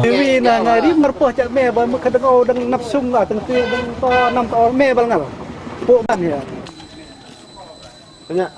vì là ngày đi mà bỏ chạy mẹ bởi một cái đằng đang nắp sung ở từng kia đang to nằm to mẹ bằng nào bộ bạn hiểu đúng nhá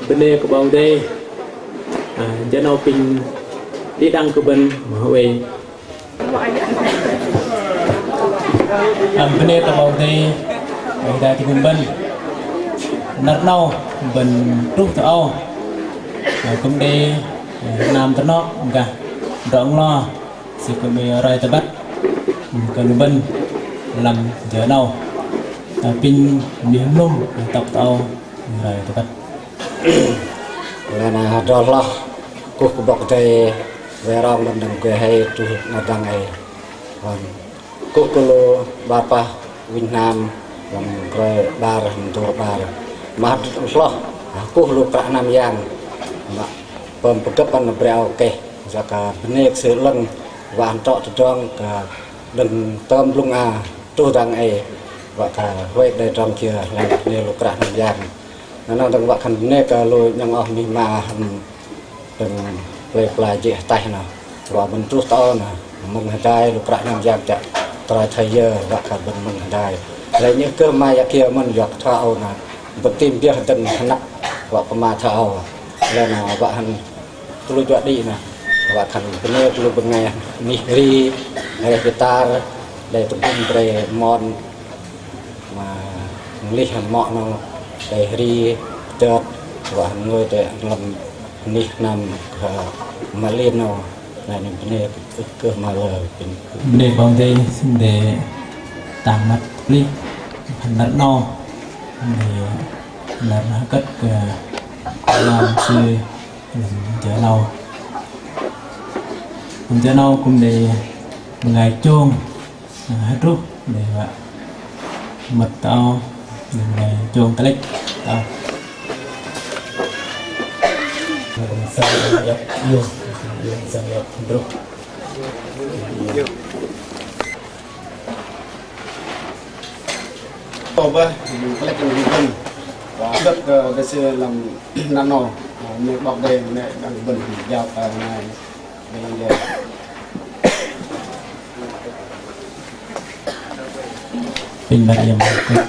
bên đây của bầu đây cho nó pin đi đăng của bên về bên đây của bầu đây người ta thì bên bên nát nâu bên trúc thảo cũng đi nam tới nó cả rộng lo sẽ có bị rai tới bắt còn bên làm giờ đâu pin miếng nung tập tàu rồi tới bắt là do lo cuộc bọc trời về rong mình đừng quên hay tu là đằng này còn cuộc lô ba pa Việt Nam làm rồi ba rồi ba mà lo cuộc lô cả Nam Giang mà bơm cấp ăn bèo ok giờ cả bên sự lưng và ăn trọ trong cả đừng tôm lung tu đằng này và cả quay đây trong kia là nêu lô cả Nam Giang nó đang vặt hành nè cả lôi nhang ở mi mà đừng về lại dễ tay nào và mình trút to nè mừng hành đai lục rạ nam giang chặt trai thầy giờ vặt cả bên mừng hành đai lấy những cơ mai kia mình giọt thao nè vật tim kia từng nặng và mà thao lên là vợ hành tôi chọn đi nè và thành cái nè tôi bên ngày nihri hay guitar để tụi mình về mòn mà li hành mọn nó để đi chợ và người để làm nít nằm mà lên nào này nên cơ mà lời để bằng đây để tạm mặt đi thành đất no để là cất làm chơi chợ nào chợ nào cũng để ngày chôn hết rút để mật tao ngày chôn cái lịch tao sang nhập vô sang nhập bro over cái lịch mình cần và đất để sẽ làm nano miếng bọc đây này đang bẩn dạo này đây pin bạc em quét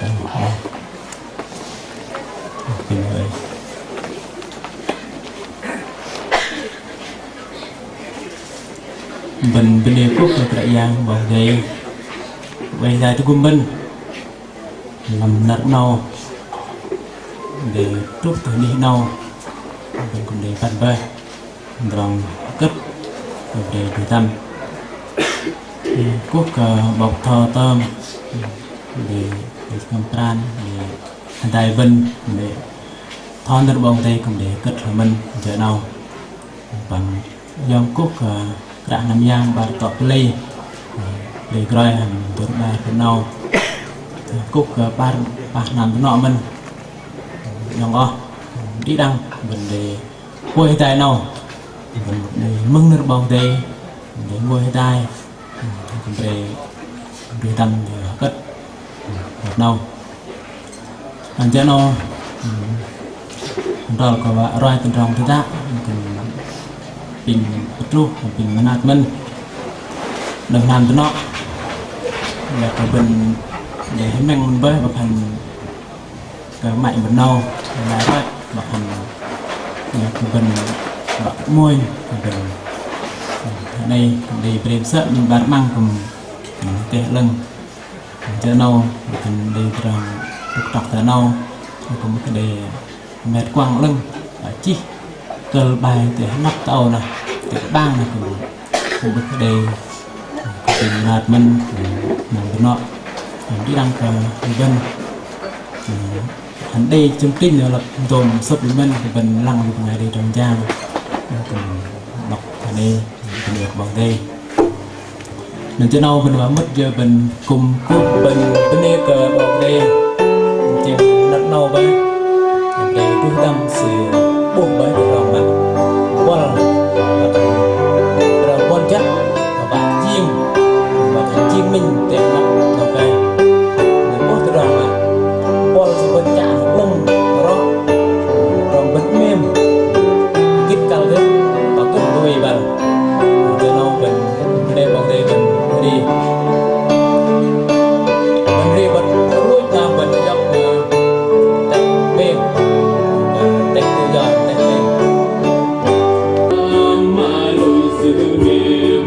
pin ơi bên địa quốc là đại giang bằng đây bây giờ tôi quân binh làm nát nâu để trút tới đi nâu mình cũng để bắt bơi bằng cấp để đối tâm quốc bọc thò tôm để cầm pran để hành tài vinh để thon được bông tay cũng để cất rồi mình chợ nào bằng dòng quốc đã nằm giang và tọt ly để coi hàng tuần ba tuần nào quốc ba nằm tuần nọ mình dòng o đi đăng mình để quay tay nào mình để mưng được bông tay để quay tay để đưa tâm để cất một đâu anh cho nó rồi có vợ rồi tình rong thứ ta pin tru pin management đừng làm cho nó là cái bình để mình với một hành cái mạnh bình nâu là vậy một hành cái bình môi cái bình đây đi về sợ mình bán măng cùng cái lưng cho nâu mình đi trong trọc thở nâu cùng cái đề mệt quăng lưng ở chi cơ bài để nắp tàu này để băng này cùng cái đề tình hạt mình làm cái nọ đi đăng cờ bên hắn đây chứng tin là dồn sập mình thì bên lăng được ngày đi trong trang cùng đọc ở đây được bằng đây nên cho đâu mình mất giờ mình cùng cúp bên đây cờ bằng đây chìm đặt nâu với để trung tâm sự buông với được lòng bạn qua là quan chắc và chiêm và thành chiêm minh để nó đầu cây để bố từ đó là qua là bên chạm lông đó rồi bên mềm kít cao thế và cứ đuôi bằng cho nó mình đây bằng đây mình đi bật lối nào mình dọc tách mềm tách tự do tách mềm mà lối sự mềm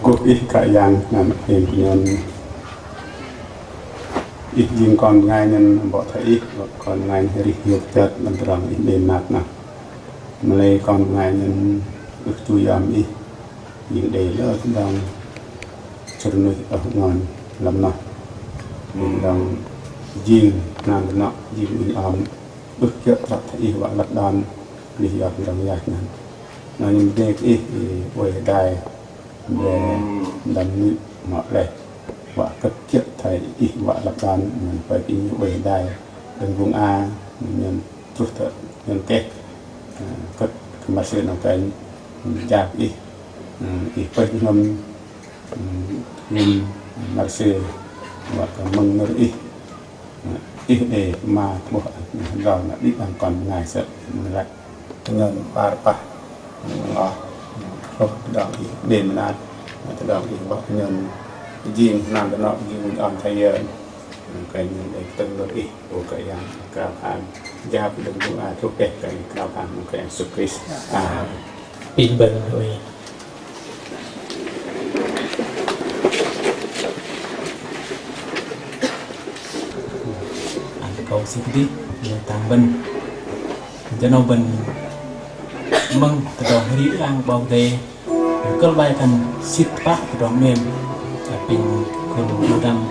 cuộc ít cả dạng làm hiện nhân ít riêng còn ngay nên bỏ thấy còn ngay thì nhiều chợt lần đầu ít bề mặt nào mà đây còn ngay nên được chui giảm ít những đề lỡ cũng đang cho nơi ở ngoài làm nào mình đang riêng làm cái nọ riêng mình bước chợt thật thấy và lật đòn đi vào trong dài này nó những cái ít thì quay đài về đầm nước ngọt lệ và cất chiếc thầy ít và lập đàn mình phải đi về đài đường vùng A mình chút thật nhân kết cất mà sự nào cái chạp ít phải ngâm mình mà sự và cả mừng nó ít để mà bộ rồi là biết bằng còn ngày sợ mình lại ngân ba ngõ không đó đền là đó thì bác nhân riêng làm cái nọ như mình ăn thay cái để từng lợi của cái cao hàng gia đình cũng ai thuộc cái cao hàng một cái sukris pin bẩn rồi ăn cầu xịt đi tàng bẩn cho nó bẩn măng từ đầu đi ăn bao tê cơ bài kan xịt pak từ đầu mềm pin con đam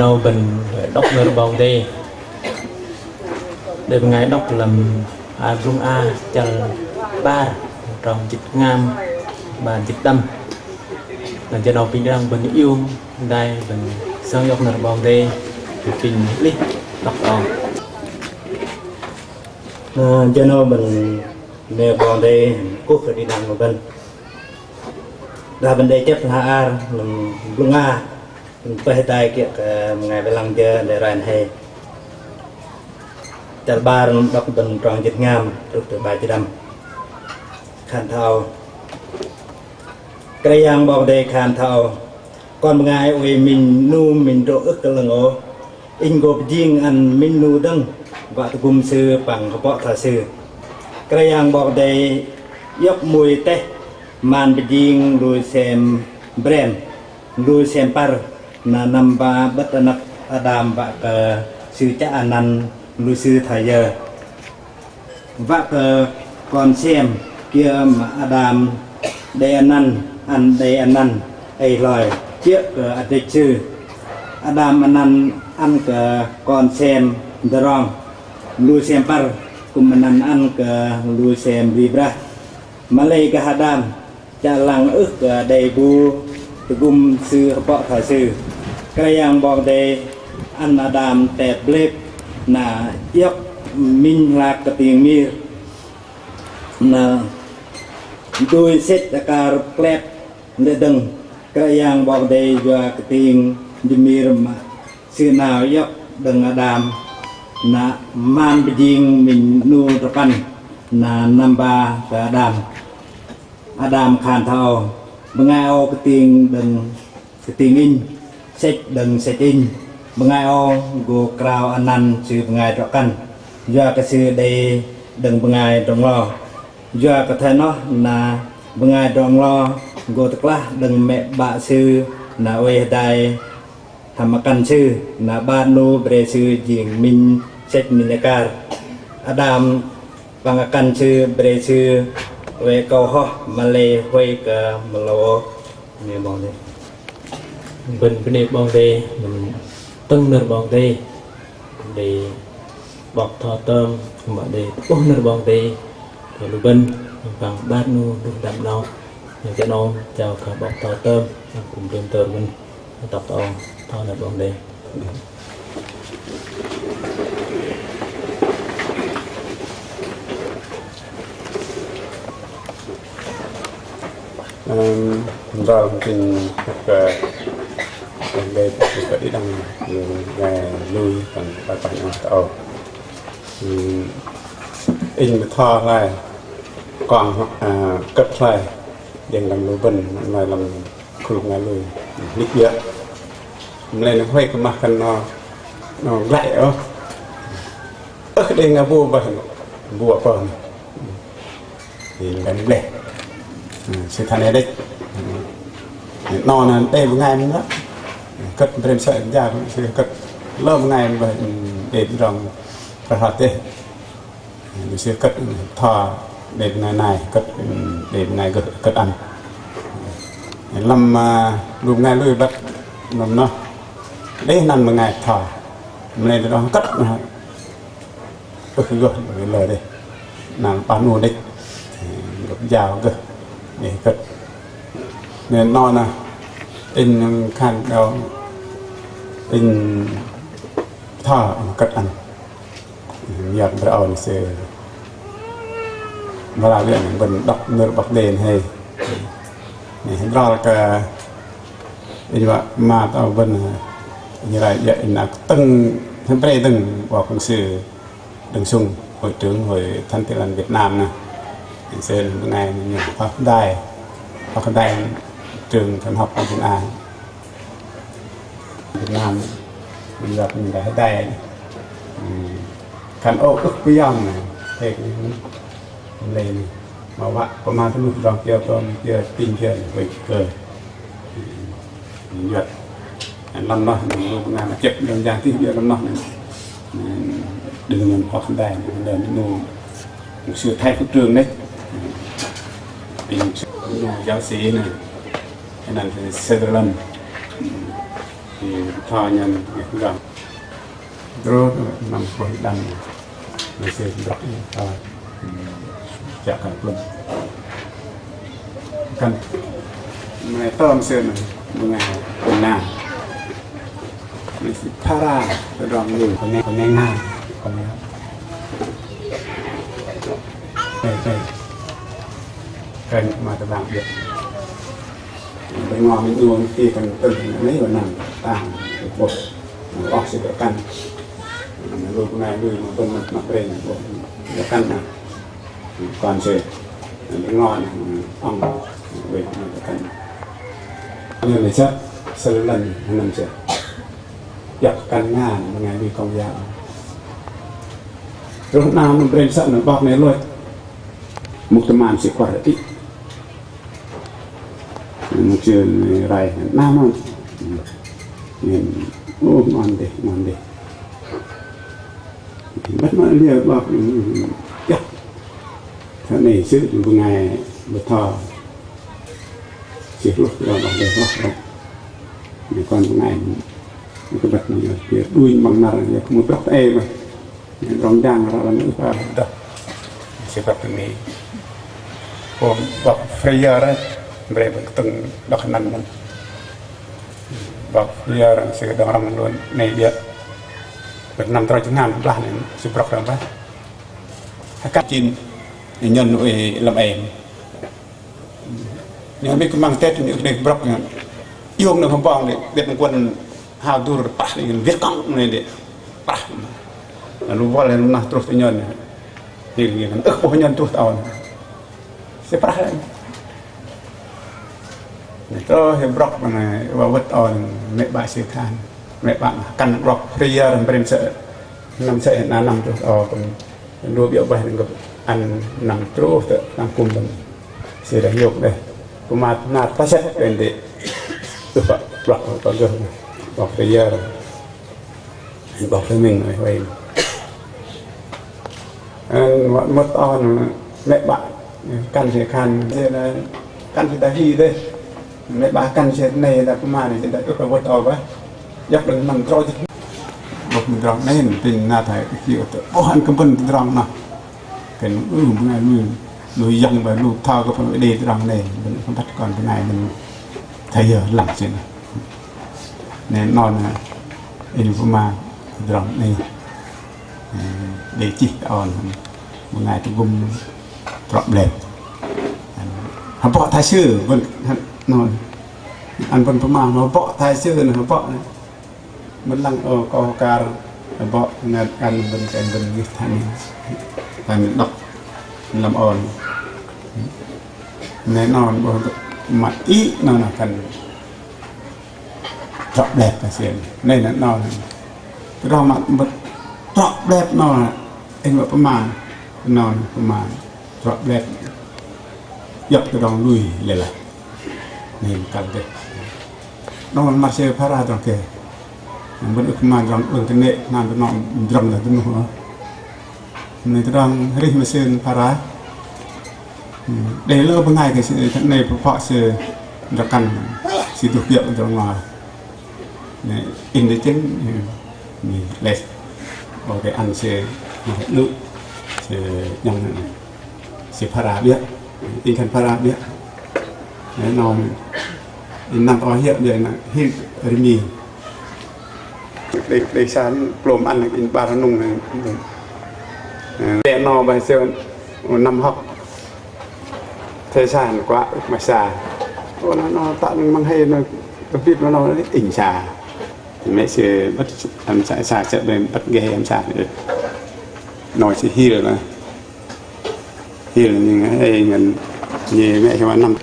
nào bình đọc người bóng đây để ngày đọc làm rung a chal ba trong dịch ngam bàn dịch tâm là cho nào bình đang bình yêu đây bình sang dọc người bóng đây bình lý đọc on cho nó mình nêu bóng đây quốc phải đi đăng của bên là vấn đề chấp hạ mình lung a mình phải tay kia ngày về lăng chơi để ra hay chặt ba đọc bình tròn dịch ngam từ bài chỉ đâm khăn thao cái yang bóng đây khăn thao còn ngày ơi mình nu mình rỗ ức cái lần ô in gộp riêng ăn mình nu đăng và cùng sư bằng họ thả sư cái yang bóng đây dốc mùi tê man bejing lui xem brand lui xem par na namba bất anak Adam và ke sư cha anan lui sư thầy giờ và ke còn xem kia mà Adam đây anan ăn đây anan ai lời chiếc ke sư Adam anan ăn ke còn xem drong lui xem par cùng anan ăn ke lui xem libra Malay ke Adam jalang đầy bu gum sư bọ thả sư cái yang bong đây ăn Adam tẹp lép na yếp minh lạc cái tiếng mir na đôi xét cả plep để đừng cái yang bong đây và cái tiếng mir mà sư nào yếp đừng Adam na man bejing mình nu rapan na namba ke Adam khan thao bengao cái tiếng in sách đừng sách in bengao go crowd anan sư bengai trọ căn do cái sư đây đừng bengai trong lo do cái thay nó là bengai trong lo go tức là đừng mẹ bạ sư là ôi đại tham căn sư là ba nô bre sư giềng minh sách minh car Adam bằng căn sư bre sư về cầu ho Malay quay cả Malo nhiều bóng đây bên bên bóng đây mình tăng nửa bóng đây để bọc thọ tôm mà để bóng nửa bóng đây rồi lúc bên bằng bát nu đun đậm nào cho nó chào cả bọc thọ tôm cùng đêm tôm mình tập thọ nửa bóng đây rồi mình cái đây phải đi đăng về nuôi bằng bài bản tàu in thò lại còn cất lại để làm lúa bần lại làm khung ngay lùi nít dựa lên nó quay cái mặt cần nó lại đây là vua và vua còn thì gần lẻ sự thành này đấy non đây một ngày nữa cất trên sợi ra sẽ cất lâu một ngày và để rồng phải hoạt thế sẽ cất thò để này cất để này cất ăn làm lúc ngày lui bắt nó đấy nằm một ngày thò này nó cất cái lời đây làm bán mua đấy giàu cơ để cất nên non là in khăn đâu in thọ cất ăn nhật vào thì sẽ và là luyện mình đọc nửa bậc đền hay này đó là cái mà tao vẫn như là vậy là từng thêm đây từng vào công sự đừng sung hội trưởng hội thân thiện Việt Nam nè sẽ ngày nhiều học đài trường thân học ở Việt Nam mình gặp mình đã đài khăn ô ức quý ông này thì lên mà bạn có mang cái lúc dòng kia con kia tinh kia với cười nhật năm nó lúc nào mà chụp đơn giản thì giờ năm nó đừng nhận học đài để nó một sự thay của trường đấy thì giáo sĩ này cái này thì Sutherland thì thọ nhân cái rằng rồi nằm khỏi đằng người sẽ đọc thôi chả cần luôn cần mày tôm sơn này ngày còn nào mình sẽ phá ra cái rong người còn nghe nào còn nghe đây cần mà các bạn biết bên ngoài mình uống khi còn từng mấy lần nằm tàng bột bọc sẽ được căn lúc này lui một bên mặt bên được căn nào còn sẽ ngon ong về được căn như này chắc sau lần nằm sẽ dập căn ngàn ngày đi công giáo lúc nào mình bên sợ nó bọc này luôn một tấm màn sẽ khỏi ít một chuyện này nam không nên ngon đi bất mãn liều bọc chắc thế này chứ một ngày một thò chỉ lúc rồi bọc để bọc rồi còn một ngày cái bật này thì đuôi bằng nào thì không một bọc e mà rong đang ra là nữa và đập sẽ bật này còn bọc freezer đấy về từng đọc nằm mình bọc freezer sẽ đong rong luôn này biết bật nằm trong chứng ngàn là này sẽ bọc ra đấy các chín nhân nội làm em nhưng biết mang tết những cái bọc yêu nó không vòng để biết quân how to pass viết cong này để pass lu boleh lu nah terus nyon thì ức bao nhân terus tahun sẽ pass itu hebrok mana wawat on mek ba se khan mek bạn căn rock prayer dan prince nam sẽ nằm terus kon dua biak bah dengan an nằm terus nang kumbang sẽ dah yok deh kumat nat paset pendek tu pak rock apa rock prayer rock với mình rồi vậy mất on mẹ bạn căn sẽ khan thế là căn thì ta hi đây mẹ bà căn sẽ này là cái mà này sẽ rất là vất vả giấc đừng nằm trôi bọc mình rong này tình là thấy chịu có ăn cơm bẩn rong nào cái ngày nuôi dân và nuôi thao có phải để rong này mình không bắt còn cái này mình thấy giờ lặng chuyện nên non informa rong này để chỉ on một ngày tôi gom problem họ bỏ thái sư vẫn nói ăn vẫn mà bỏ thái sư này họ bỏ mình lăng ở co car bỏ nên ăn mình như thành thành đọc làm on nên non mà ít nó là cần rõ đẹp là chuyện đây là non rau mặn vật rõ đẹp nó anh vợ mà non mà rõ đẹp dập cái đòn lùi lại nên cần đấy nó mà sẽ phá ra trong kề vẫn được mà trong đường cái nệ làm cái nọn rầm là cái nữa này tôi đang hết mà xem phá ra để lỡ bên ngày cái sự thằng này họ sẽ ra căn sẽ thực hiện trong ngoài in để chính mình less ở cái ăn sẽ lự sẽ nhang sẽ phá ra biết tinh thần phá ra biết đấy nó nằm ở hiện giờ là hiện rimi đây sáng lồm ăn là ba tháng nung này để nó bài sơn năm học thời sản quá mà xà nó tạo mang hay nó biết nó ỉnh xà thì mẹ sẽ bắt làm xà sẽ bên bắt ghê em xà nữa nói sẽ hi rồi là nhưng hay ngần như mẹ cho bạn năm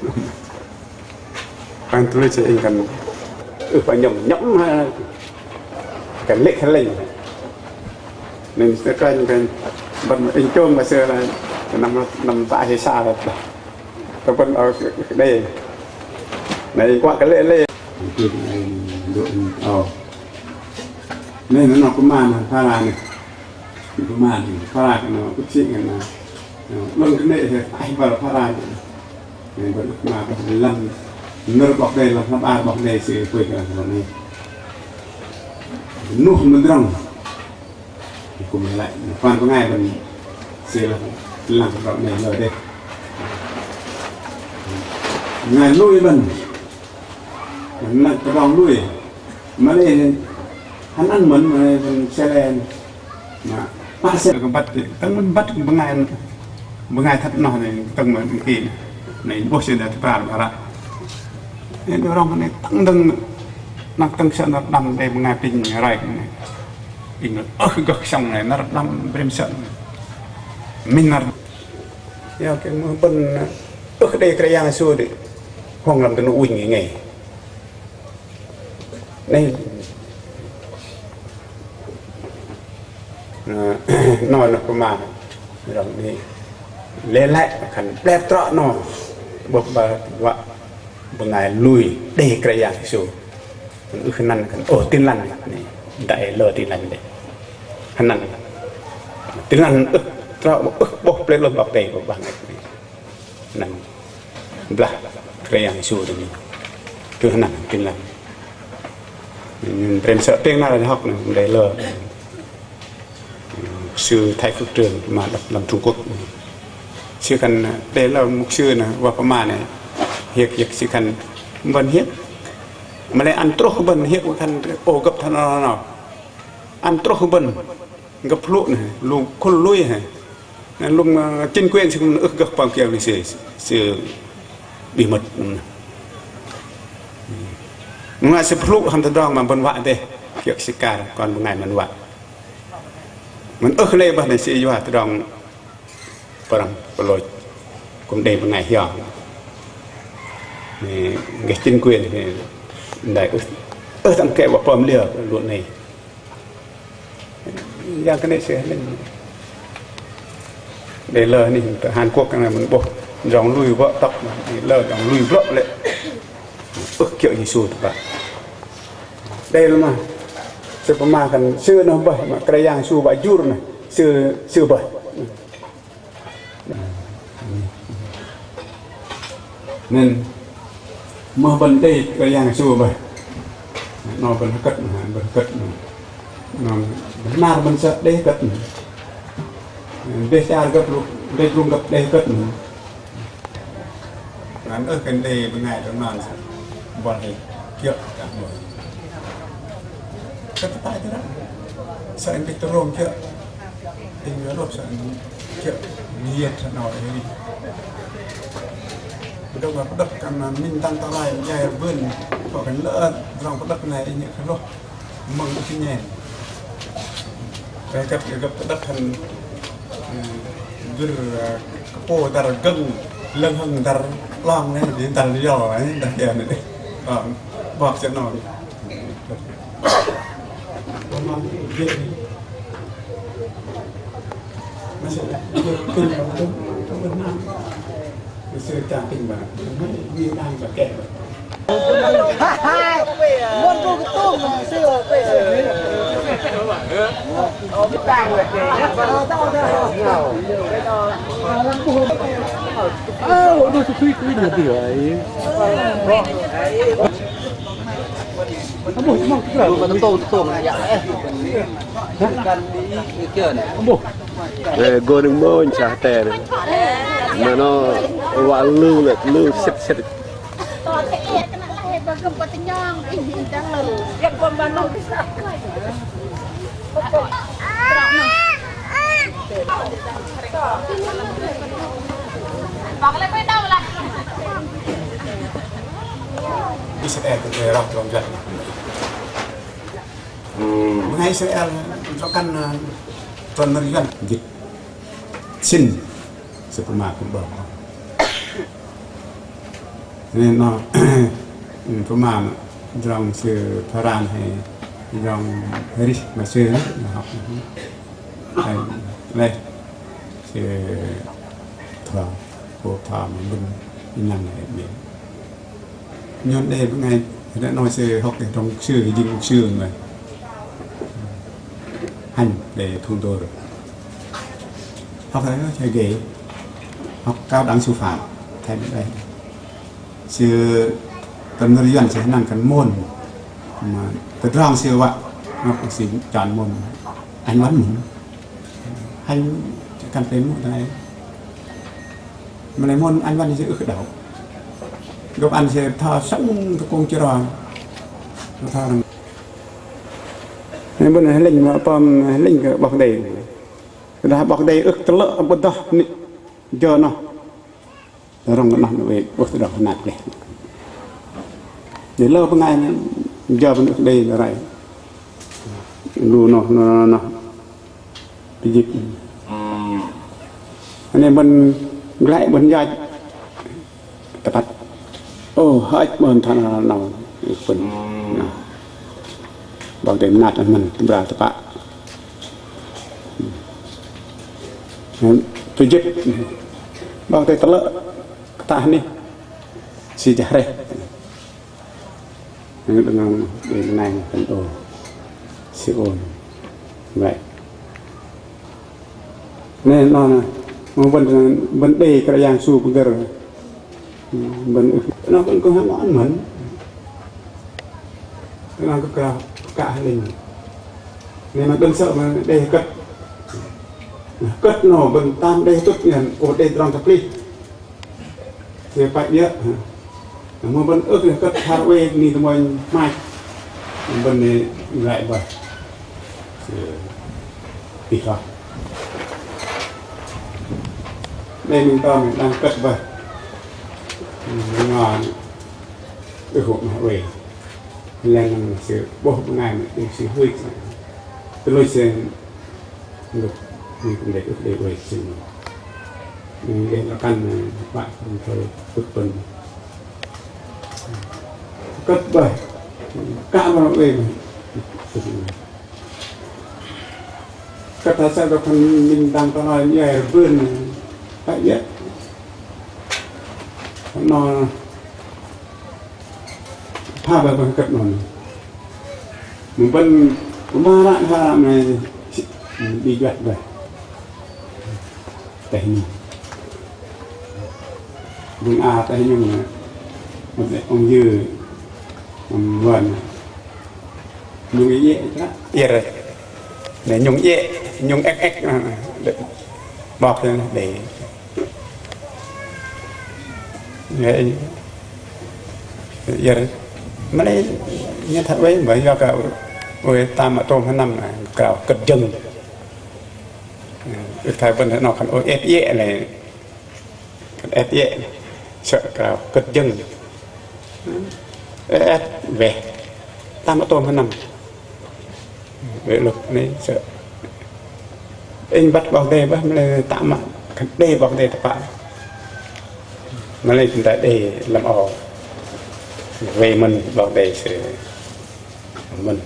anh tôi sẽ cần phải nhầm nhõm cái lệ hay lệnh nên sẽ coi cái bật anh chôm mà xưa là nằm tại hay xa rồi tôi vẫn ở đây này qua cái lệ nên nó có màn pha là này có màn pha là nó cũng chuyện là luôn cái lệ thì anh vào pha là này vẫn mà lần nơ bọc đây là năm a bọc đây sẽ quên là bọn này nuh menderang cũng lại quan có ngày mình xưa làm động này rồi đây ngày lui mình lại cái đòn lui mà đây hắn ăn mấn mà mình xe lên mà bắt xe cái bắt thì tăng bắt một ngày thật nào này tăng mà kỳ này bố sẽ đặt vào mà ra nên đôi rong này tăng đằng nó tăng sợ nó đâm đây một ngày pin rải này pin nó gật xong này nó đâm bên sợ mình là theo cái bên đây cái yang xưa đấy hoang làm cái nó uỳnh ngày này nói nó có mà rồi đi lên lại khẩn đẹp trọ nó bậc bà vợ một ngày lùi để cái dạng số khăn năn khẩn ổ tin lành này đại lờ tin lành đấy khăn năn tin lành trọ bốc lên lồng bọc đầy của bằng này năn bla cái dạng số đấy cứ khăn năn tin lành mình sợ tiếng nào để học này để lờ sư Thái Phước Trường mà đọc làm Trung Quốc sư khăn đây là một sư này và có mà này hiệp sư khăn vẫn hiếp mà lại ăn trâu bần hiếp một khăn ổ gập thân nào ăn trâu bần gập lụa này lù con lui này lúc trên quên sư ức gập vào kiểu này sư bị mật ngoài sư lụa hàm thân đong mà bần vạ đây kiểu sư cả còn một ngày bần vạ mình ước lên bên này sẽ vô từ đồng phần lối cũng để một ngày hiểu cái chính quyền thì đại thằng kẻ bỏ bom liều luôn này ra cái này sẽ lên để lờ này Hàn Quốc cái này mình buộc dòng lùi vợ tóc lờ dòng lùi vợ lại ước kiểu như xùi vậy đây là mà sư phụ ma cần sư nó bởi mà cái yang su bà jur này sư bởi nên mơ bên đây cái yang su bởi nó bên cất nó mà bên sợ đây cất đây xa gấp luôn đây rung gấp đây cất anh ở cái đây bên này trong nan bọn này kiểu cả người cái tay thế đó sợ anh bị tổn thương chưa tình nhớ đột sợ chưa nhiệt nào đấy đi đâu mà đất cầm mình tăng tao lại dài vươn có cái lỡ dòng đất này những cái lỗ mừng cái nhẹ cái gấp đất thành vừa cô ta gân lưng hưng ta long này thì ta giò ấy đặt kèm này bọc cho nó nó sẽ kinh vào trong bên Nam sự trả tình mà nó đi đang và kẹt muốn cô cái tôm mà xưa bây giờ cái tàng rồi đôi chút quý được gì vậy nó bổ mong cái là nó tô mà dạ cần đi kia này nó bổ Gue đừng mơ chả tè này mà nó quả lưu là lưu xếp to thế cái này là cầm có tính nhong đang lử việc con ban đầu bọc lại quay đầu lại Israel từ rộng rộng rộng ngay Israel cho căn tuần nó gần dịch xin sự mà cũng bảo nên nó mà dòng sự Pharan hay dòng Harris mà xưa học hay đây sự thở của thở mình bên này biển nhon đây bữa ngày đã nói sự học ở trong xưa cái dinh xưa rồi hành để thôn tôi rồi học thấy nó chơi ghế học cao đẳng sư phạm thay đây xưa tầm thời gian sẽ năng cần môn mà từ rong xưa vậy ngọc xí chọn môn anh vẫn muốn anh cần tới một này mà này môn anh văn sẽ ước đầu gặp anh sẽ thò sống cái con chưa rồi thò nên bên này linh mà pom linh bọc đầy đã bọc đầy ước tơ lợ bên đó giờ nó rong nó về bọc đó nạt lên để lơ bên ngay giờ bên ước đây là vậy lu nó cái gì anh em bên lại bên dài tập bắt ô hết bên thằng nào phần bằng để nạt mình ra tập bạn tôi giúp bằng để tận lợi ta đi xì chả đây đừng để này phần ồ xì ồn vậy nên nó vấn đề cái dạng su bây giờ nó vẫn có hai món mẫn nó có cả linh nên mà đừng sợ mà để cất nổ bằng tam đây tốt nhận ổ đây trong tập đi thì phải biết mà vẫn ước là cất thao về đi tụi mình mai vấn đề lại vậy thì thôi đây mình đang cất vậy mà được hộ mà về lên mình sẽ bố ngày mình sẽ hơi cái lối xe được mình cũng để về xin mình để là căn bạn không thôi ước tuần cất vậy cả vào về cất là sao được mình đang có nói như này vươn phải biết nó pha vào bằng cất nó mình vẫn ba bạn này đi duyệt về tại mình vùng A tại nhưng mà một ông dư ông vườn nhung cái dễ chứ rồi để nhung dễ nhung x để bọc lên để giờ mà đây như thật vậy bởi do cả ôi ta mà tôm hai năm này cào cật chân thay bên nó còn ôi ép dễ này ép dễ sợ cào cật chân ép về ta mà tôm hai năm về lực này sợ anh bắt vào đây bắt lên tạm mà đây vào đây tập bạn mà lên chúng ta để làm ổ về mình vào đây sẽ mình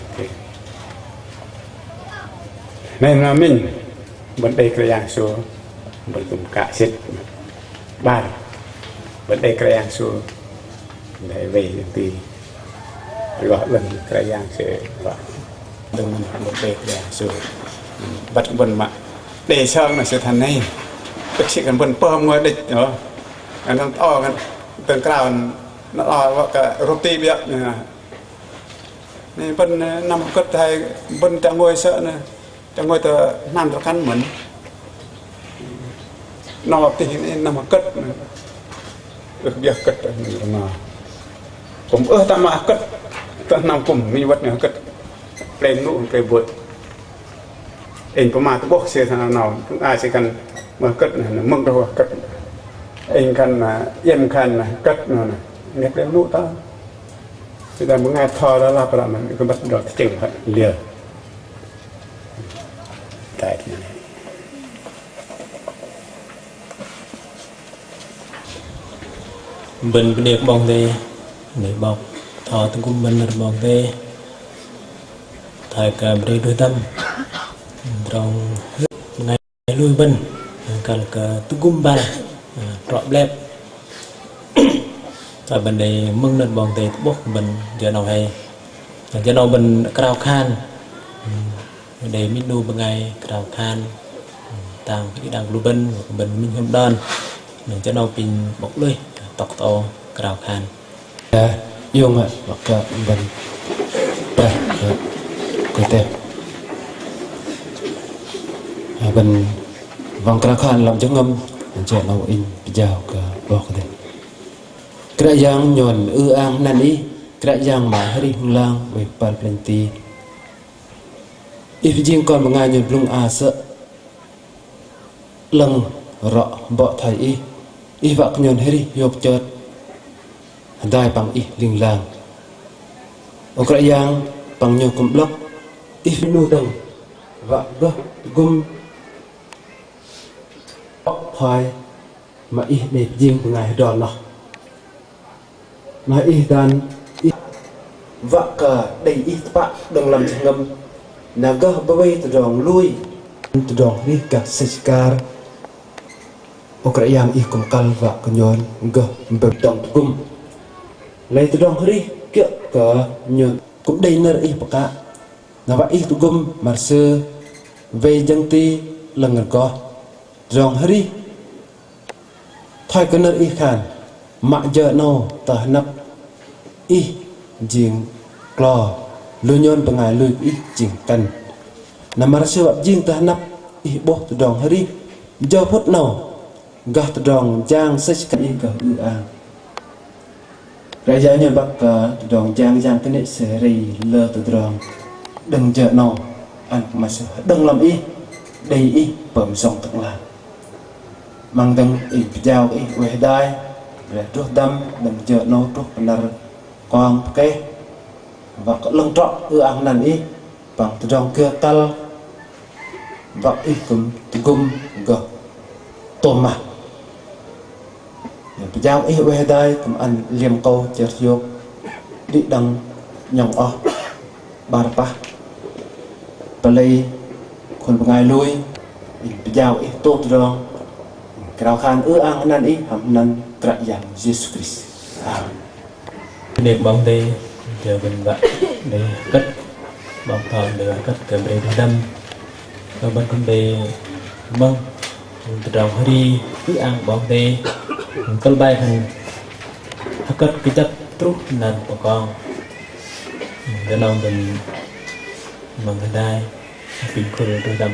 nên là mình vấn đề cái dạng số mình cũng cả xịt ba vấn đề cái dạng số để về thì gọi lần cái dạng sẽ gọi đừng vấn đề cái dạng số bắt vần mà để xong là sẽ thành này tất nhiên cần vần pơm ngồi địch nữa anh đang toกันtừng cào nó lo cả roti biết này vân nằm cất hay vân chẳng ngồi sợ nè chẳng ngồi từ nằm cho khăn mẩn nó thì nằm cất được việc cất mà cũng ta mà cất ta nằm cùng mi vật nữa cất lên nụ cái vượt anh có mà tôi bốc xe thằng nào cũng ai sẽ cần mà cất là mừng đâu cất anh cần là yên cần là cất rồi này nghe đến nụ ta thì là một ngày thò đó là phải mình cứ bắt đầu chỉnh phải liều tại bình đẹp bong tê để bọc thò từng cung bình là bong tê thời cả bề đôi tâm trong ngày lui bình cả từng cung ba trọn đẹp tại bên đây mưng lên bong tê bốc bình giờ nào hay giờ nào bình cào khan để mình đu bằng ngày cào khan tàng cái đằng lưu bình bình mình không đơn mình cho nào pin bốc lưới tóc to cào khan yêu mà hoặc là bình teh bên vòng kra khan làm cho ngâm trẻ nào in giàu cả bỏ cái đấy kra yang nhon ang nan i kra yang mà hari lang về pal plenty if jing còn mengai nhon blung asa leng rõ bỏ thai i vak nhon hari yop chot handai pang i ling lang okra yang pang nyo kum blok if nu dang vak go gum phai mà i để riêng của ngài đòn nó mà i dan i vạ cả đầy i bạ đừng làm cho ngâm naga bay từ đòn lui từ đòn đi cả sechkar okrayang i kum kal vạ cái nhon gờ bẹp động gum lấy từ đòn đi kia cả nhon cũng đầy nợ i bạ na vạ i tu gum mà sơ về dân ti lần ngần co rong hari thay cái nơi y khan mạng giờ nô tờ nắp y giềng clò lưu nhon bằng ngày lưu y chỉnh cần nằm mà sẽ bập giềng tờ nắp y bố từ đòn hari giờ phút nào gạt từ đòn giang sẽ cần y cả ang raja nhon bạc từ đòn giang giang cái này sẽ rì lơ từ đòn đừng giờ nào ăn mà sẽ đừng làm y đầy y bẩm song tận là mang đằng i pijau i weh dai re tuh dam dan je no tuh benar quang ke và có lưng trọ ang nan i bằng từ dòng kia tal và i gum go toma pijau i weh dai kum an liam câu cher yok di dang nyong o barpa pelai kon pengai lui i pijau i tu dong Kerau khan ang nan i ham nan kra yang Jesus Christ. Để bóng đây giờ mình vậy để cất bóng thòn để cất cái bề đâm và bên con bề mông từ đầu hơi đi ang bóng đây cất bay thành cất cái chất trút nền của con để lòng mình bằng cái đai phim khơi đôi đâm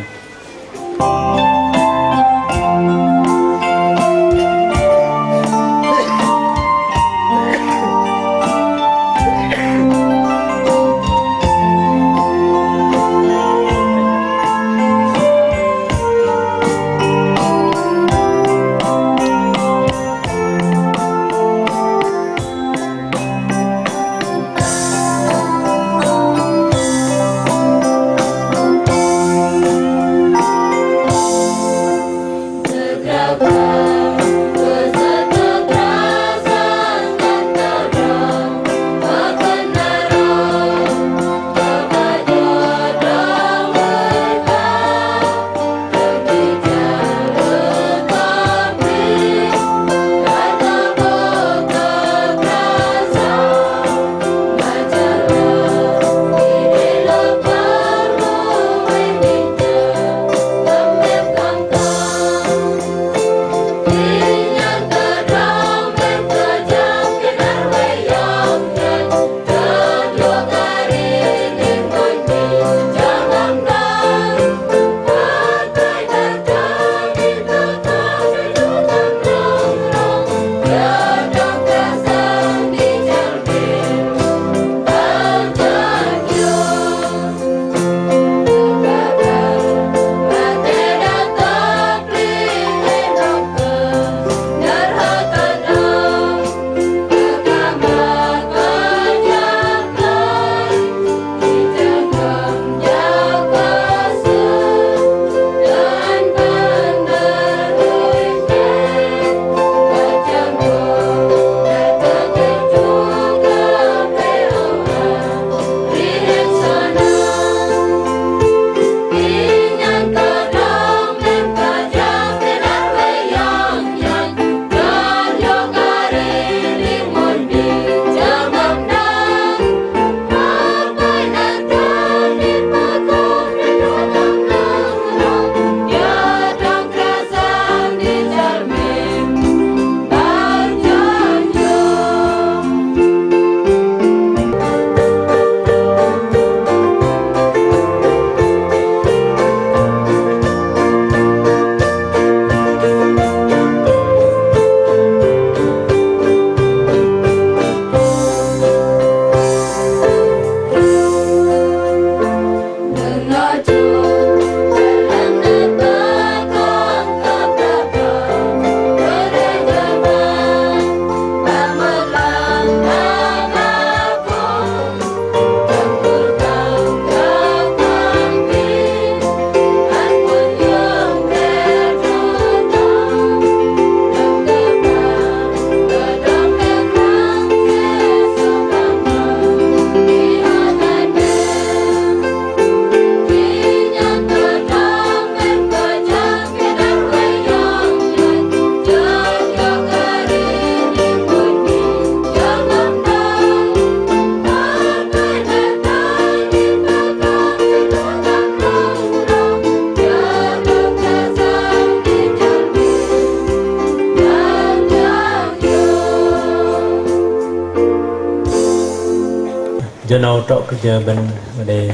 giờ nào trọ cái giờ bên để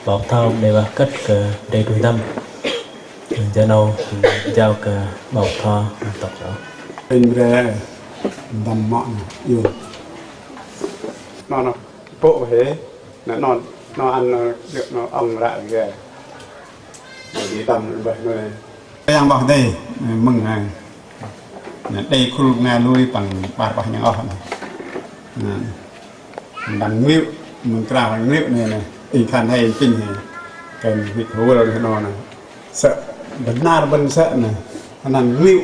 bọc thao để vào cất cái để đuôi tâm giờ nào giao cái bọc thao tập đó bên ra đầm mọn yêu nó bộ thế nó ăn được nó ông lại kìa đi tầm vậy rồi yang bọc đây mừng này đây khu nghe lui bằng bạc bạc những ốc bằng nghiệu mình cào bằng nghiệu này tình thần hay kinh thì cần việc hố rồi nó này sợ vấn na bên sợ này làm nghiệu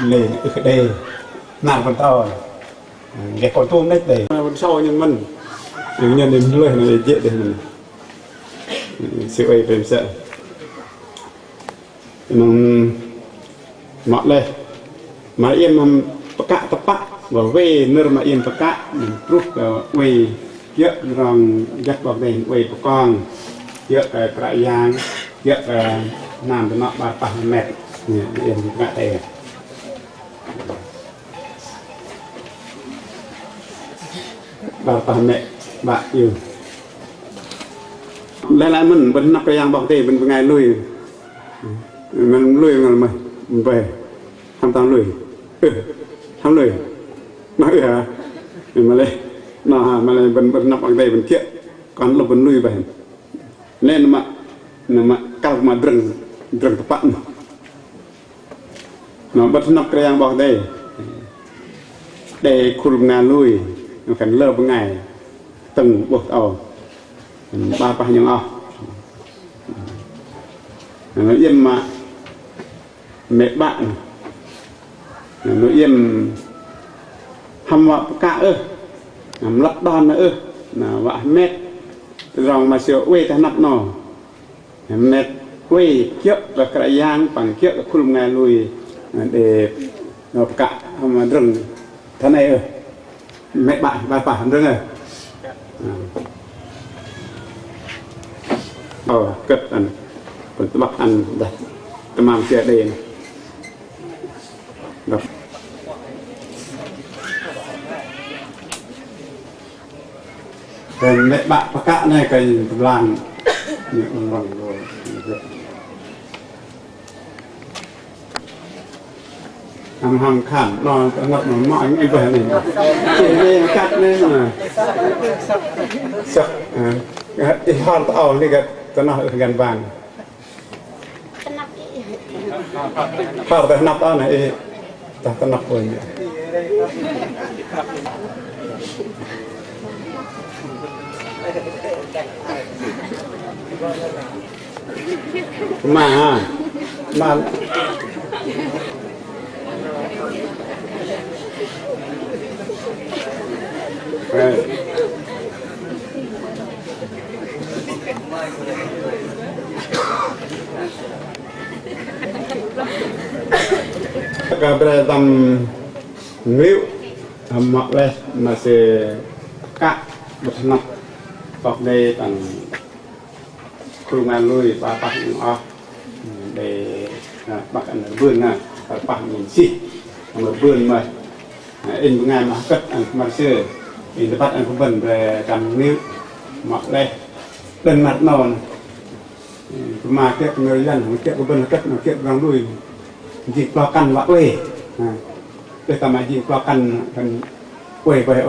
lên cái đây nằm còn to cái con tôm đấy để bên sau nhưng mình nhân đến lưỡi này dễ để mình sự ấy phải sợ mình mọt lên mà yên mà cạ tập bạc và về nơi mà yên tập cạ mình rút về dựa rằng dắt vào đây về con dựa cái giang dựa làm cho nó bà bà mệt yên cạ đây bà mẹ bà yêu lại mình vẫn nắp cái giang bọc đây mình ngày lui mình về thăm tao lười thăm lười nói mà lên mà lên vẫn nằm ở đây vẫn kiện còn là vẫn lười về nên mà cao mà drừng tập bạn nó bắt nắp cái giang bọc đây để khung ngà lười phải lơ một ngày từng buộc ẩu ba những ẩu nó yên mà mẹ bạn nó yên hâm vợ cả làm lắp đòn nữa là vợ mệt rong mà sửa quê ta nắp nọ mệt quê kiệu và cái giang bằng kiệu là khung ngày lùi để nó cả mà rừng thế này mẹ bạn ba phải rừng rồi cất ăn còn tôi bắt ăn đây tôi mang kia đây này rồi mẹ bạn và cả này cái làng những bằng rồi hàng khản nó ngập nó mọi anh về này chỉ đây cắt nên mà sợ cái hòn tàu này cái nó gần vàng phải phải nắp đó này ta nắp rồi mà cái bây tầm nghiệu mặc lên mà sẽ cắt một nắp bọc đây bằng khung ngàn lùi và bạc những để bạc ăn vườn nè bạc nhìn xịt một vườn mà in ngày mà cất mà xưa in bắt ăn cũng vần về cầm nghiệu mặc đây đơn mặt nòn mà kiếp người dân không kiếp của bên cất nó kiếp vàng lùi chỉ qua căn vạ quê để tầm ai chỉ qua căn quê về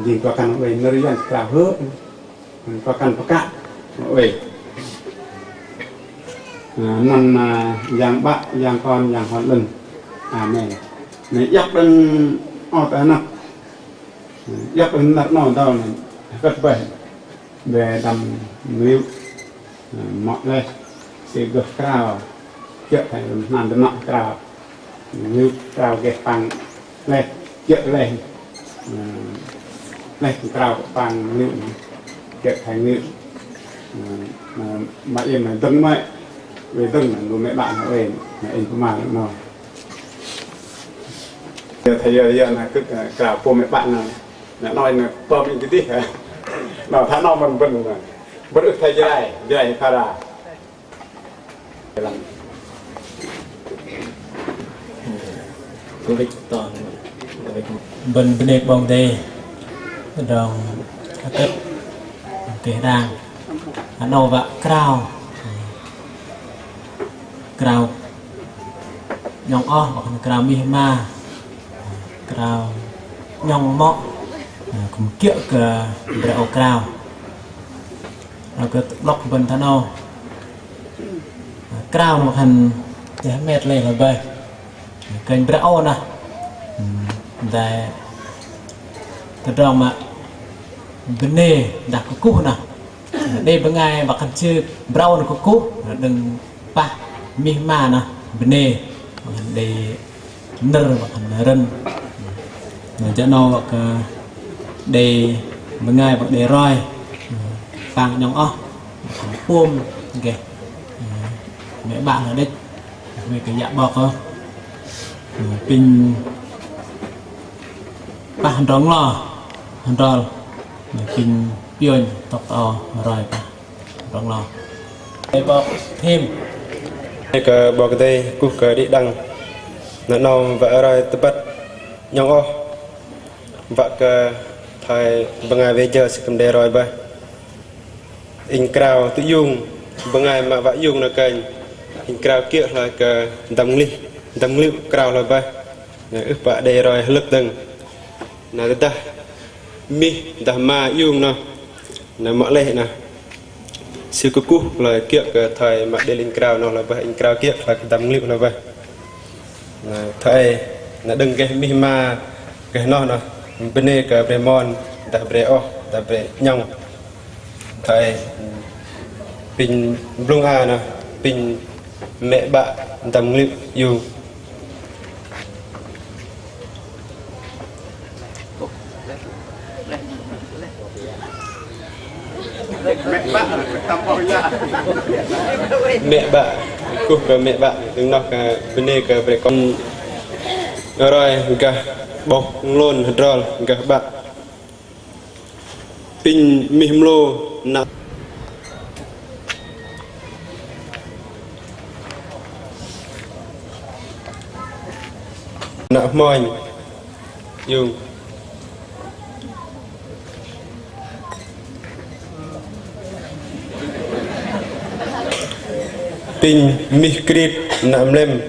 chỉ qua căn quê nơi dân cả hứa qua căn qua cạn quê năm giang bạn giang con giang hoạt lần mẹ dắt bên ở tại nắp dắt bên nắp nọ đâu này cất về đầm nghiêu mọi đây sẽ gật cao chợ thành làm được nọ cao như cao ghét bằng lên chợ lên lên cao bằng như chợ thành như mà em là tân mẹ về tân là mẹ bạn nó về mẹ em cũng mà nó thầy giờ là cứ cả cô mẹ bạn là nói là bơm những cái tí hả nó thà nó mình vẫn được thầy dạy pha ra bên bên đẹp bông tê rồi cất kể đàng đầu vạ crào crào nhong o hoặc crào mi ma crào nhong mọ cùng kiệu cờ đeo crào rồi cái lọc bên thân ô crào một hành để mệt lên là vậy kênh đeo nè để từ đó mà vấn đề đặt cái cú nè đây bên ngay bạc hành chữ brown có cú đừng pa mi ma nè vấn đề để nở bạc hành rân cho nó bạc để bên ngay bạc để roi vàng nhong o buông kìa mẹ bạn ở đây về cái dạ bọc không pin ba hành trống lo hành tròn pin pion tóc to rồi trống lo đây bọc thêm cái bọc đây cục cái đi đằng nó nằm vẽ rồi tập bắt nhong o vẽ cái thay bằng ngày về giờ sẽ cầm đề rồi vậy in crowd tự dùng bằng ngày mà vẽ dùng là kênh in crowd kia là cái đầm liu crowd là vậy ức vẽ đề rồi lực từng là ta mi đã mà dùng nó là mọi lệ nè siêu cú là kia cái thời mà đề in crowd nó là vậy in crowd kia là cái đầm liu là vậy thầy là đừng cái mi mà cái nó nè bên đây cái bremon đã breo đã bre nhong thầy pin blung a nè pin mẹ bạn tầm liệu dù mẹ bạn cục mẹ bạn đừng nói cái bên đây cái về con rồi cả bọc luôn rồi cả bạn pin mìm lô nặng nặng mồi dùng pin micrit nặng lem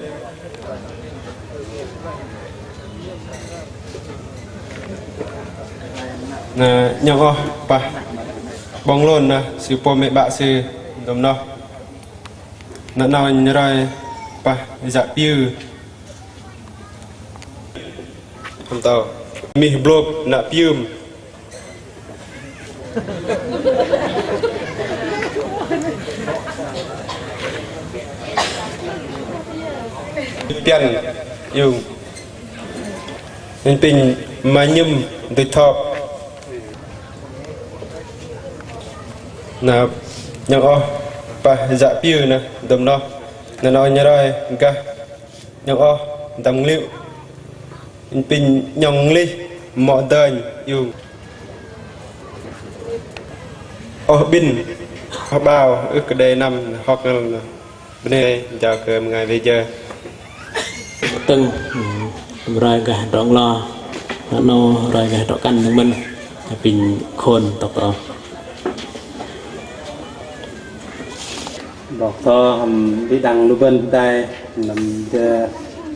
nhau pa bong luôn nè sư po mẹ bạn sư đồng nó nào rồi pa dạ piu không tao mi blob nạ pium pian dùng nên pin mà nhum từ top nè nhau pa dạ piu nè đồng nó nào rồi cả nhau tầm liệu pin nhong ly mọi đời dùng bin họ bao ước cái đề năm hoặc là bên đây chào cờ một ngày về giờ từng rồi cả trống lo nó rồi cả trọ căn của mình pin khôn tộc đó đọc to đi đằng lưu bên đây làm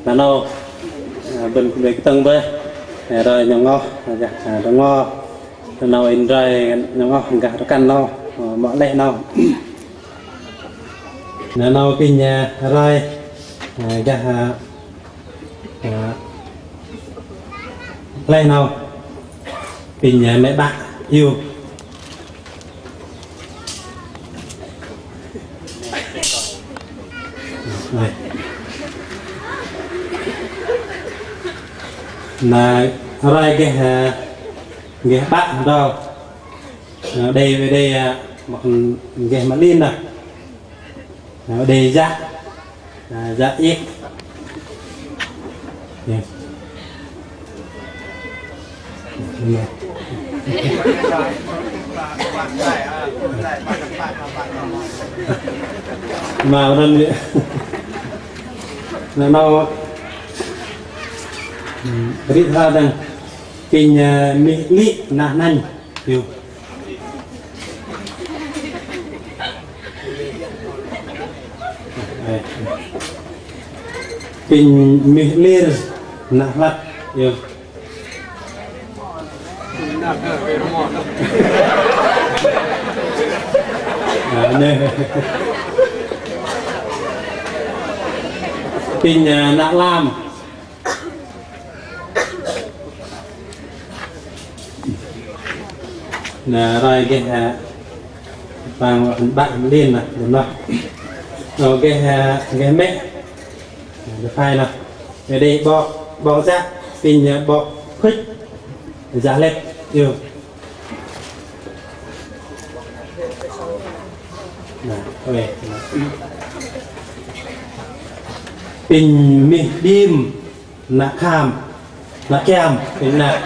nó bên cái tầng với rồi nhong ngó nó ngó nó in rồi nhong ngó cả nó căn nó mọi lệ nó kinh rồi cả lệ nào kinh mẹ bạn yêu này là rồi cái bạn đâu đây về đây một cái mặt liên này nó đây dạ ít mà lần nó biết ra rằng kinh mỹ nạ nanh yêu pin mihlir nak lat yo nè pin nak lam nè rồi cái bằng bạn lên này đúng không? Rồi cái mẹ được hai nào để đây bỏ ra pin bỏ khích giá lên yêu về pin mi bim nạ kham nạ kem pin nạ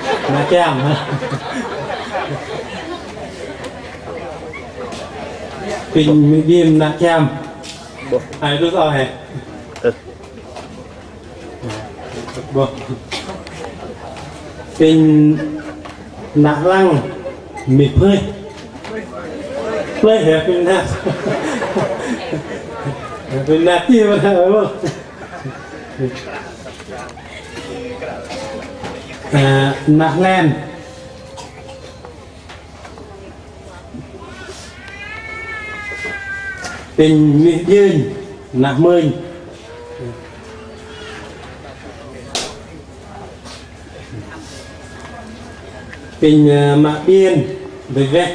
kem pin mi bim nạ kem aiรู้sao hả bộ pin nạ lăng mì phơi phơi hả pin nạ gì mà hả không nạ len pin mi dên nạ mơi pin mạ biên với vẹt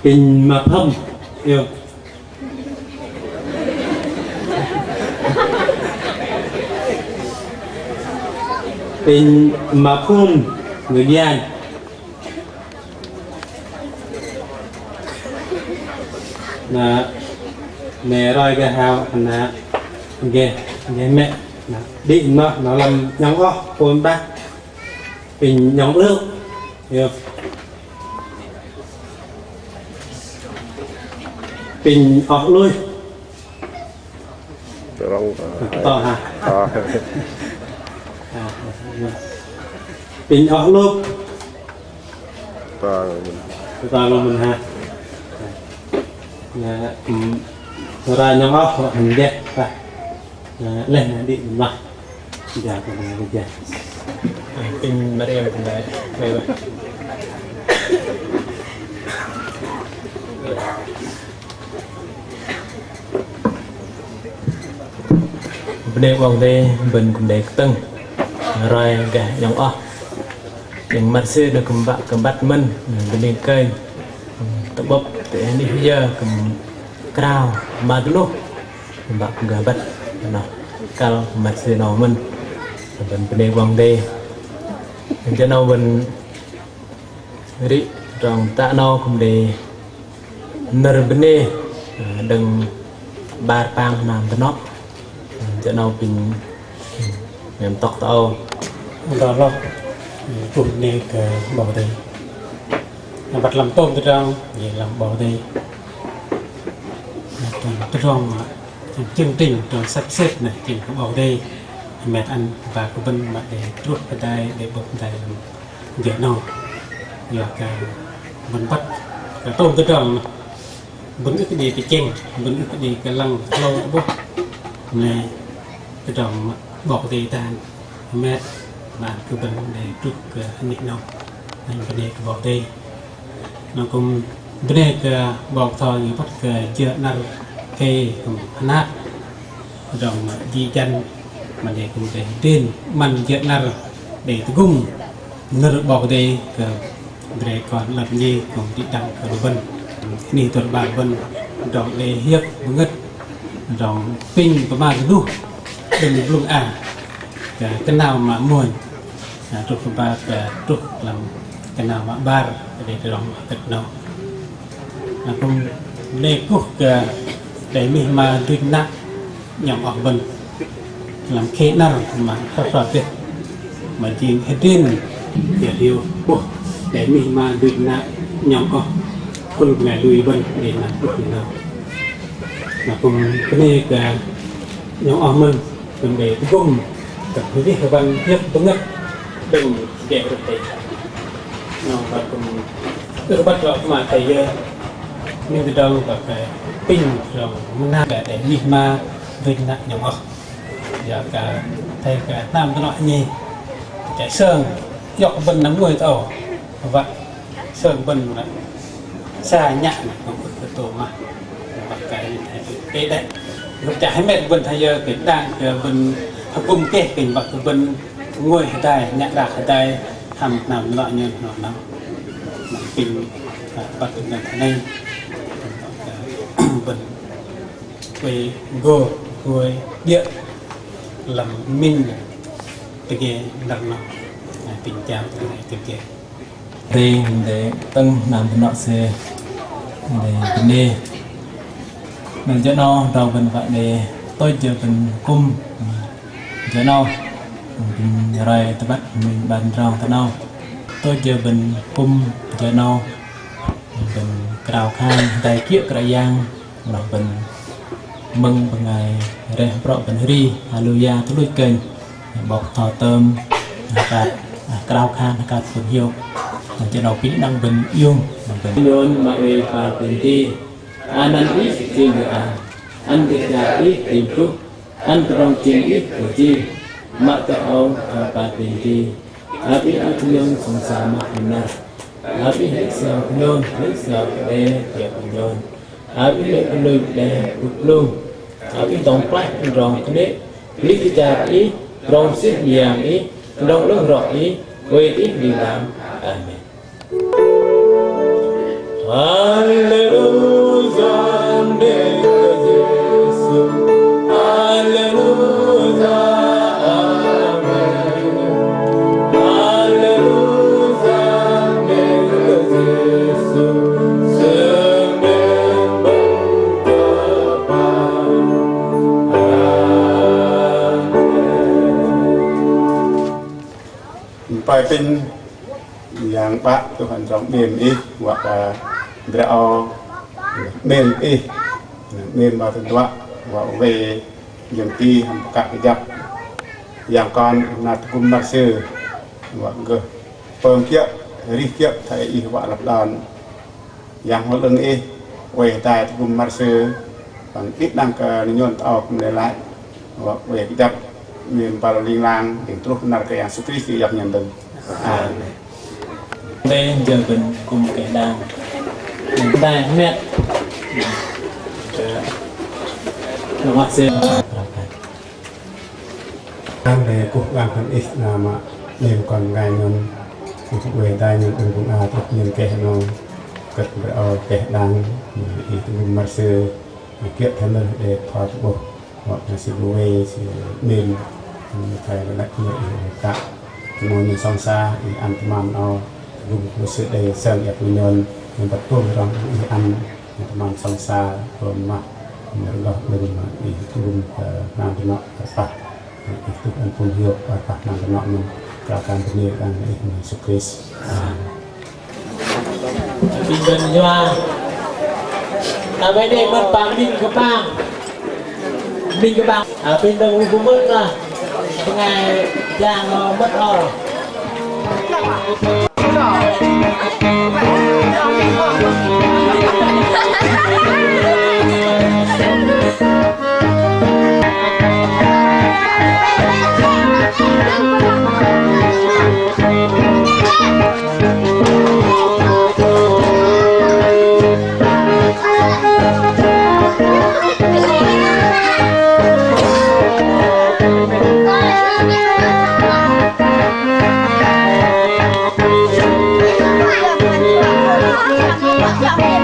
pin mạ thâm yêu pin mạ phun người gian là mẹ rồi cái hào là ghê mẹ định nó làm nhóm ó ôn bác bình nhóm nước hiểu bình ọ lui to hả bình ọ luôn to luôn mình ha ra nhóm ó hình đẹp lên đi mà giờ còn bây giờ pin bắt em cũng đấy vậy vậy bên vòng đây bên cũng để tưng rồi cả nhóm ó những mặt xe được cầm bắt mình bên bên cây tập bốc để đi bây giờ cầm cao mà lúc bạn cũng gà bắt nó kalau masih normal ben bende wong de cho nó bên ri trong ta nó cũng để nở bende đừng ba pang nam nó cho nó bình em tóc tao đó lo tụi này cái bảo đây bắt làm tôm từ trong vậy làm bảo đây từ trong chương trình trong sắp xếp này thì cũng ở đây mẹ ăn và có bên mà để truốt vào đây để bột đây dễ ngon và cái mình bắt cái tôm tới tròn vẫn cái gì cái chèn vẫn cái gì cái lăng lâu bút này cái tròn bọt thì tàn mẹ và cứ bên để truốt cái nhịn ngon anh bên đây cái bọt đây nó cũng bên đây cái bọt thôi người bắt cái chưa năn cây nát rồng di chân mà để cùng để trên mình chuyện là để gung nở bỏ đây để còn làm gì còn đi đăng ở vân ni tuần bà vân rồng để hiệp ngất rồng pin của ba cái đu đừng luôn cái nào mà muôn trục của ba cái trục làm cái nào mà ba để rồng thật nào là cũng để cuộc để mình mà đuôi nặng nhỏng ở bên làm khế năng mà rất là tuyệt mà chỉ hết riêng để điều để mình mà đuôi nặng nhỏng có con ngày đuôi bên để làm được nào là cùng cái này cả nhỏng ở mình mình để gom các quý vị các bạn tiếp tốt nhất đừng để được thấy nó và cùng tự bắt đầu mà thầy như từ đâu và cái pin rồi na cái để đi mà vinh nặng nhỏ ngọt giờ cả thầy cả nam cái loại nhì cái sơn dọc vân nắm người tàu vậy sơn vân là xa nhạn không có tổ mà và cái đấy lúc trả hết mẹ vân thay giờ cái đang vân cùng kê kình bậc vân ngồi hai tay nhạn đạc hai tayทำนำloại nhân nó nắm kinh bậc gần thế này vân về gồ ngồi điện làm minh từ kia đằng nó tình trạng từ kia đây để tăng làm nọ xe để vấn đề mình cho nó đầu mình vậy để tôi chờ mình cung cho nó rồi tôi bắt mình bàn rong cho nó tôi chờ mình cung cho nó mình cào khang đại kiệu cài giang là mình mừng bằng ngày rè pro mình ri hallelujah tôi lui kênh bọc thọ tôm cạt cào khang cạt phần hiệu cho nó kính năng bình yêu bình luôn mà về phải tiền ti anh ăn ít tiền được ăn được là ít tiền chút ăn trong tiền ít của chi mà cho ông phải tiền ti tapi aku yang sama benar tapi saya belum saya deh ya belum tapi belum deh belum tapi tongplak rong kene lý kita ý rong xích vàng ý rong lớn rõ ý quê ý đi làm amen. Hallelujah, Jesus. Hallelujah, amen. Hallelujah, Jesus. Phảiเป็นอย่างบะตัวหันสองเมนอีว่าเดี๋ยวเอาเมนอีเมนมาถึงว่าเวอย่างที่ทำกะยับอย่างก่อนนัดกุมนักซื้อว่าก็เปิ่มเกี่ยวรีเกี่ยวไทยอีว่าหลับดอนอย่างหัวเรื่องอีเวตายกุมนักซื้อฝั่งอิดดังก็นิยมเอาในไลน์ว่าเวยับmiền Bà Linh Lang đến lúc nào cái yang sukri thì gặp nhận được đây giờ mình cùng cái đàn tay mẹ nó mặc xe anh để cuộc làm phần ít là mà nhiều còn ngày nhân thì về đây nhân từ cũng tốt nhân kẻ nó cất ở kẻ đàn thì mình mặc xe kiện thân lên để thoát bộ hoặc là sự về sự mềm thầy là đặc biệt cả ngôi như song xa thì ăn mắm ao dùng một sự đầy sơn đẹp nhân mình tập trung trong những ăn mắm song xa rồi mà mình lọt lên mà thì dùng làm cho nó phải thức ăn phun hiệu và phải làm cho nó mình cả càng tự nhiên càng để mình sụp Christ bình dân hoa à bây đây mất bám mình các bạn ở bên đông cũng mất rồi ngày giang mất rồi Hãy subscribe cho kênh Ghiền Mì Gõ để không bỏ lỡ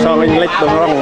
so anh lệch đúng không?